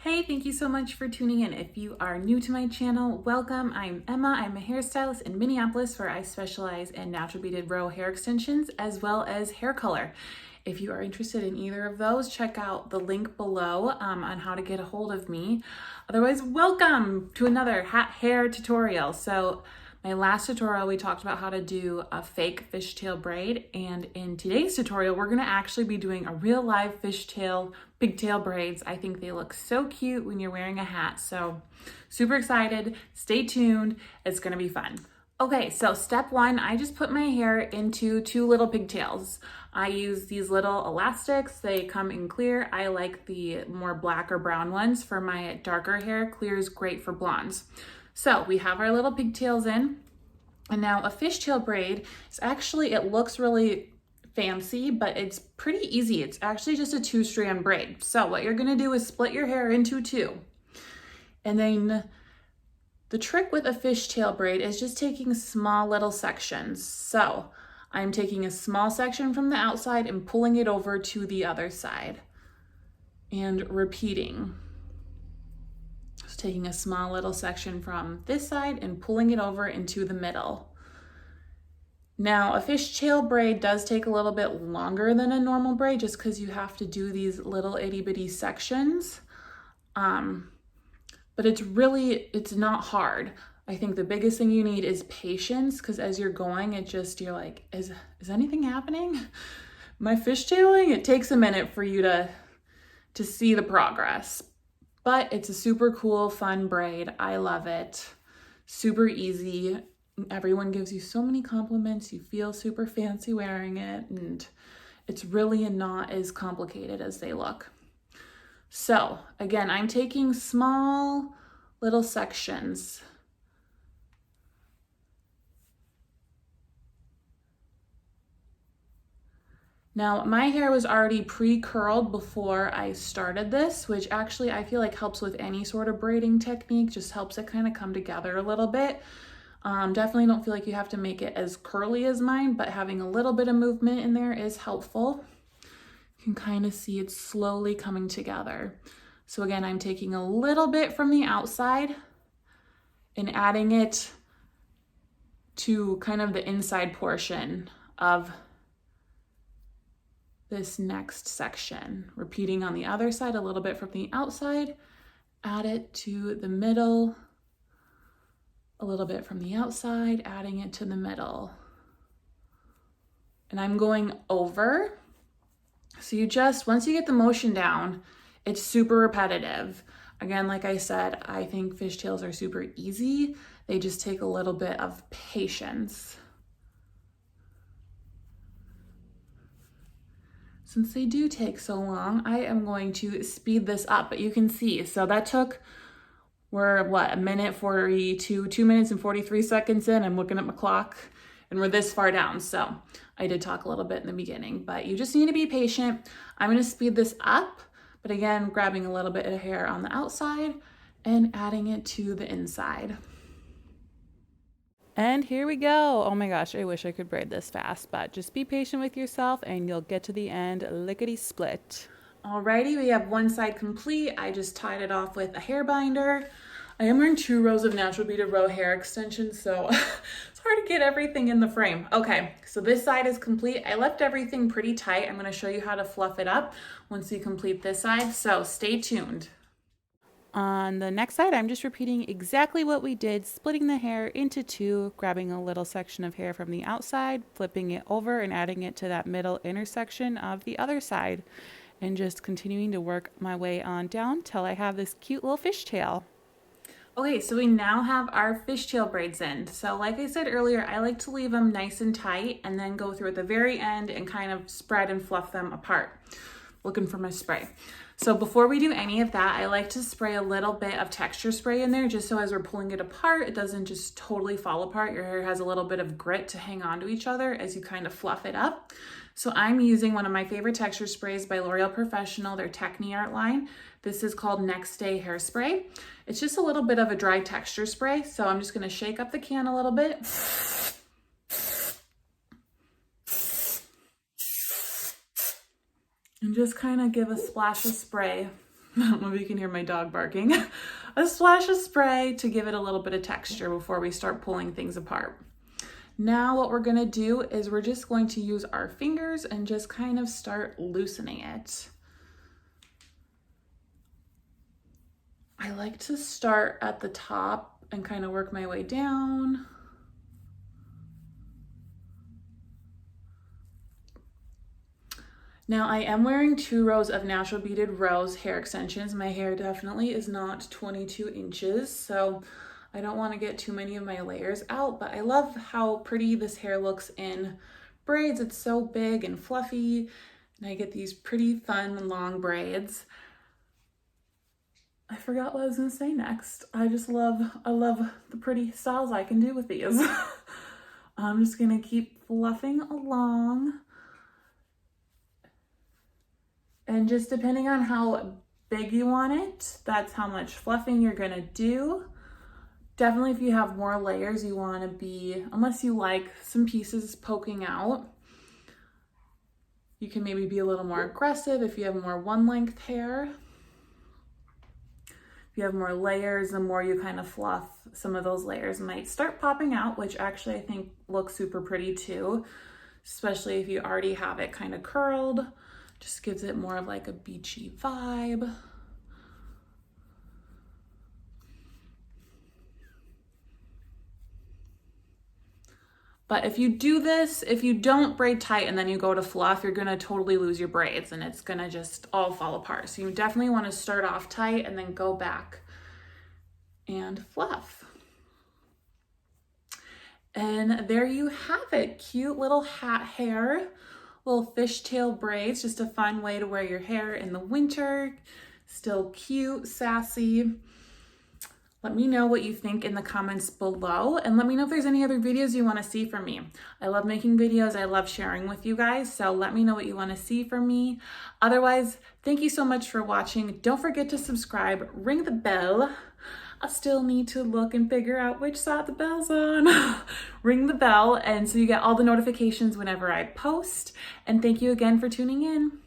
Hey, thank you so much for tuning in. If you are new to my channel, welcome. I'm Emma. I'm a hairstylist in Minneapolis where I specialize in natural beaded row hair extensions as well as hair color. If you are interested in either of those, check out the link below on how to get a hold of me. Otherwise, welcome to another hair tutorial. So my last tutorial, we talked about how to do a fake fishtail braid. And in today's tutorial, we're gonna actually be doing a real live fishtail pigtail braids. I think they look so cute when you're wearing a hat. So super excited, stay tuned, it's gonna be fun. Okay, so step one, I just put my hair into two little pigtails. I use these little elastics. They come in clear. I like the more black or brown ones for my darker hair. Clear is great for blondes. So we have our little pigtails in, and now a fishtail braid is actually, it looks really fancy, but it's pretty easy. It's actually just a 2-strand braid. So what you're gonna do is split your hair into two. And then the trick with a fishtail braid is just taking small little sections. So I'm taking a small section from the outside and pulling it over to the other side and repeating. Just taking a small little section from this side and pulling it over into the middle. Now, a fishtail braid does take a little bit longer than a normal braid just because you have to do these little itty bitty sections. But it's not hard. I think the biggest thing you need is patience, because as you're going, you're like, is anything happening? Am I fishtailing? It takes a minute for you to see the progress. But it's a super cool, fun braid. I love it. Super easy. Everyone gives you so many compliments. You feel super fancy wearing it, and it's really not as complicated as they look. So again, I'm taking small little sections. Now, my hair was already pre-curled before I started this, which actually I feel like helps with any sort of braiding technique, just helps it kind of come together a little bit. Definitely don't feel like you have to make it as curly as mine, but having a little bit of movement in there is helpful. You can kind of see it's slowly coming together. So again, I'm taking a little bit from the outside and adding it to kind of the inside portion of this next section. Repeating on the other side a little bit from the outside, add it to the middle, a little bit from the outside, adding it to the middle. And I'm going over. So once you get the motion down, it's super repetitive. Again, like I said, I think fishtails are super easy. They just take a little bit of patience. Since they do take so long, I am going to speed this up, but you can see, so we're what, 2 minutes and 43 seconds in. I'm looking at my clock and we're this far down. So I did talk a little bit in the beginning, but you just need to be patient. I'm gonna speed this up, but again, grabbing a little bit of hair on the outside and adding it to the inside. And here we go. Oh my gosh, I wish I could braid this fast, but just be patient with yourself and you'll get to the end lickety split. Alrighty, we have one side complete. I just tied it off with a hair binder. I am wearing 2 rows of natural beaded row hair extensions, so it's hard to get everything in the frame. Okay, so this side is complete. I left everything pretty tight. I'm gonna show you how to fluff it up once you complete this side, so stay tuned. On the next side, I'm just repeating exactly what we did, splitting the hair into two, grabbing a little section of hair from the outside, flipping it over and adding it to that middle intersection of the other side, and just continuing to work my way on down till I have this cute little fishtail. Okay, so we now have our fishtail braids in. So like I said earlier, I like to leave them nice and tight and then go through at the very end and kind of spread and fluff them apart. Looking for my spray. So before we do any of that, I like to spray a little bit of texture spray in there just so as we're pulling it apart, it doesn't just totally fall apart. Your hair has a little bit of grit to hang on to each other as you kind of fluff it up. So I'm using one of my favorite texture sprays by L'Oreal Professional, their Techni Art line. This is called Next Day Hairspray. It's just a little bit of a dry texture spray. So I'm just gonna shake up the can a little bit. And just kind of give a splash of spray I don't know if you can hear my dog barking. A splash of spray to give it a little bit of texture before we start pulling things apart. Now what we're gonna do is we're just going to use our fingers and just kind of start loosening it. I like to start at the top and kind of work my way down. Now I am wearing 2 rows of natural beaded rose hair extensions. My hair definitely is not 22 inches, so I don't want to get too many of my layers out, but I love how pretty this hair looks in braids. It's so big and fluffy, and I get these pretty fun long braids. I forgot what I was gonna say next. I love the pretty styles I can do with these. I'm just gonna keep fluffing along. And just depending on how big you want it, that's how much fluffing you're gonna do. Definitely if you have more layers, you wanna be, unless you like some pieces poking out, you can maybe be a little more aggressive if you have more one length hair. If you have more layers, the more you kind of fluff, some of those layers might start popping out, which actually I think looks super pretty too, especially if you already have it kind of curled. Just gives it more of like a beachy vibe. But if you do this, if you don't braid tight and then you go to fluff, you're gonna totally lose your braids and it's gonna just all fall apart. So you definitely wanna start off tight and then go back and fluff. And there you have it, cute little hat hair. Little fishtail braids, just a fun way to wear your hair in the winter. Still cute, sassy. Let me know what you think in the comments below, and let me know if there's any other videos you want to see from me. I love making videos. I love sharing with you guys, so let me know what you want to see from me. Otherwise, thank you so much for watching. Don't forget to subscribe, ring the bell. I still need to look and figure out which side the bell's on. Ring the bell, and so you get all the notifications whenever I post. And thank you again for tuning in.